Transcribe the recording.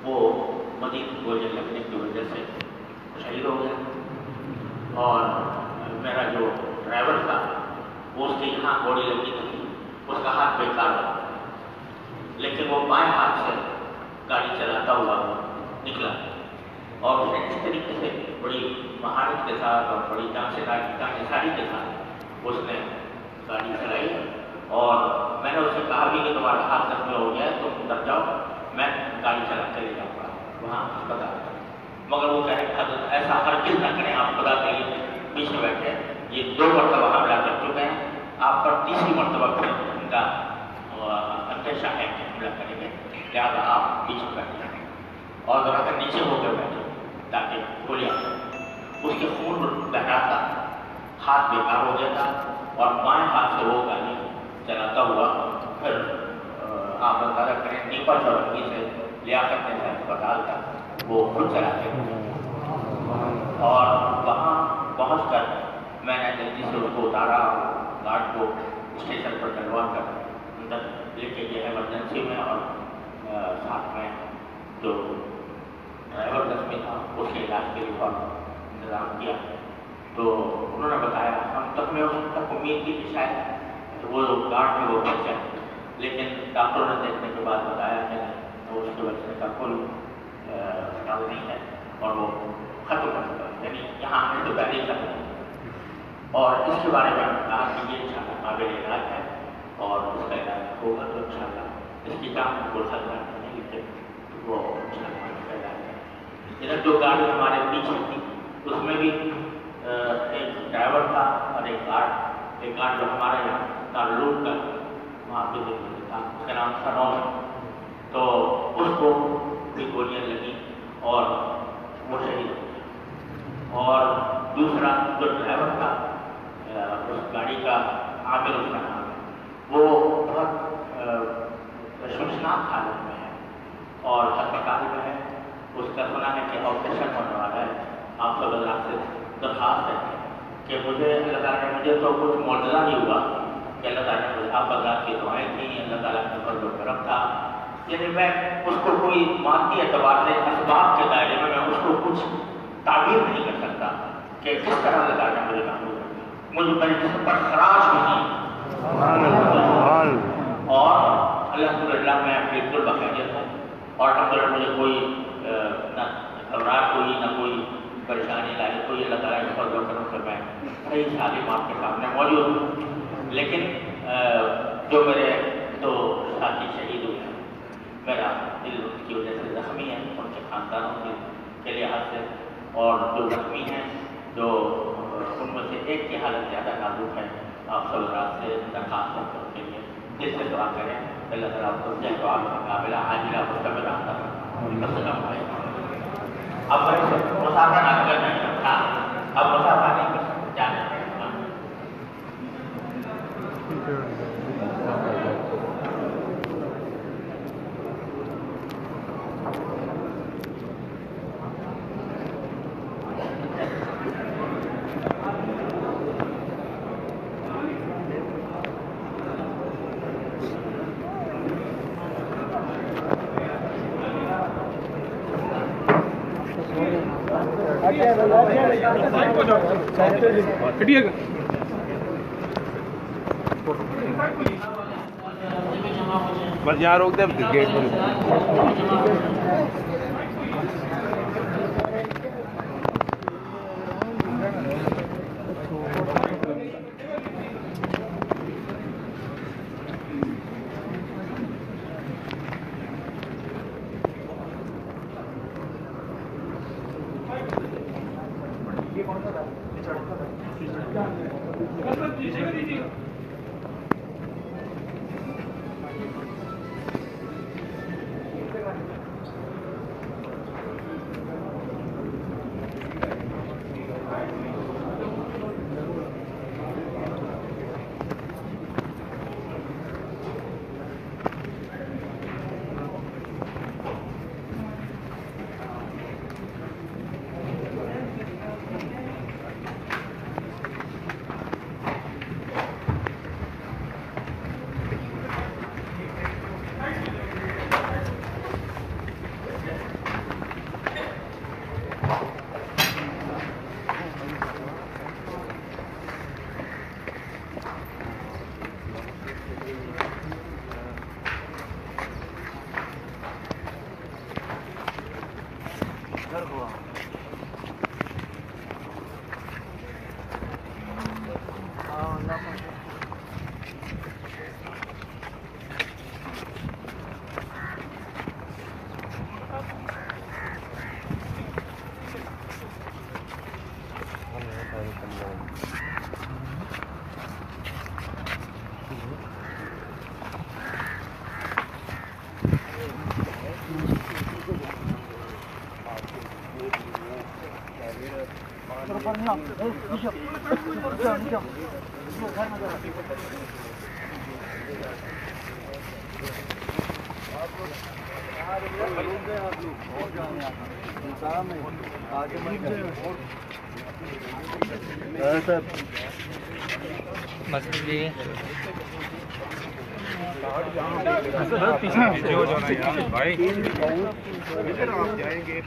वो मजीद गोलियां लगने की वजह से शहीद हो गया। और मेरा जो ड्राइवर था वो उसके यहाँ गोली लगी थी, उसका हाथ बेकार हो, लेकिन वो बाएं हाथ से गाड़ी चलाता हुआ निकला और उसने इस तरीके से बड़ी महारत के साथ और बड़ी जांचेदारी के साथ उसने गाड़ी चलाई। और मैंने उससे कहा भी कि तुम्हारा हाथ जख्मी हो गया है, तुम उतर जाओ, मैं गाड़ी चला के ले जाऊँगा वहाँ अस्पताल। मगर वो कह रहे थे ऐसा हर किस न करें, आप खुदा के लिए बीच में बैठे, ये 2 मरतबा हमला कर चुके हैं, आप पर 3री मरतबा फिर उनका अंदेशा है कि हमला करेंगे, लिहाजा आप बीच में बैठे और जरा कर नीचे होकर बैठे ताकि गोलियां। उसके खून बह रहा था, हाथ बेकार हो गया था और बाएं हाथ से वो गाड़ी चलाता हुआ फिर आप अंदाजा करें नीपा चौरंगी से लिया करते थे अस्पताल का, वो खुद चलाते थे। और वहाँ पहुँच कर मैंने जल्दी से उसको उतारा, गार्ड को स्टेशन पर डलवा कर अंदर लेके गया इमरजेंसी में। और साथ में जो ड्राइवर जख्मी था उसके इलाज के लिए बहुत इंतजाम किया। तो उन्होंने बताया हम तक में उस तक उम्मीद की कि शायद वो गार्ड में वो बच जाए, लेकिन डॉक्टरों ने देखने के बाद बताया कि तो उसके बचने का कोई ख्याल नहीं है और वो खत्म हो चुका है, यानी यहाँ आने से पहले ही खत्म। और इसके बारे में कहा कि ये इंशाअल्लाह काबिल इलाज है और उसका इलाज होगा तो इंशाअल्लाह इसकी जान को हल नहीं, लेकिन वो इंशाअल्लाह उसका इलाज है। इधर जो गाड़ी हमारे पीछे थी उसमें भी एक ड्राइवर था और एक गार्ड जो हमारे यहाँ ताल्लुक का वहाँ पे था, उसका नाम सनौर, तो उसको भी गोलियां लगी और वो शहीद हो गया। और दूसरा जो ड्राइवर था उस गाड़ी का आमिर उसका नाम है, वो बहुत शर्मनाक हालत में है और अस्पताल में है। उसका सुना है कि ऑपरेशन होने वाला है। आप सब अल्लाह से दरखास्त है कि मुझे अल्लाह ताला ने मुझे तो कुछ मौजूदा नहीं हुआ कि अल्लाह ताला ने मुझे आप अल्लाह की दुआएं थी, अल्लाह ताला के फजल करम था, यानी मैं उसको कोई मानती एतबार से असबाब के दायरे में मैं उसको कुछ ताबीर नहीं कर सकता कि किस तरह अल्लाह ताला ने मुझे काबू कर दिया, मुझे मेरे जिस्म पर खराश भी नहीं और अल्हम्दुलिल्लाह मैं बिल्कुल बखैरियत हूँ और अल्हम्दुलिल्लाह मुझे कोई ना घबराहट हुई ना कोई परेशानी लाई, कोई अल्लाह ताला के फजल करम से मैं सही सालिम आपके सामने मौजूद हूँ। लेकिन जो मेरे दो साथी शहीद हुए हैं, मेरा दिल की वजह से जख्मी है उनके खानदानों के लिहाज से, और जो जख्मी हैं जो उनमें से एक की हालत ज़्यादा नाजुक है, आप सब रात से दरखास्त करते उनके लिए दिल से दुआ करें, अल्लाह ताला आपको दुआ में काबिला आजिला मुस्तक़बिल आता है। अब मुसाफा ना करना था, अब मुसाफा नहीं कर सकते, जाने बस यहाँ रोक दे गेट पर। पीछे हो जाना यार भाई, इधर आप जाएंगे।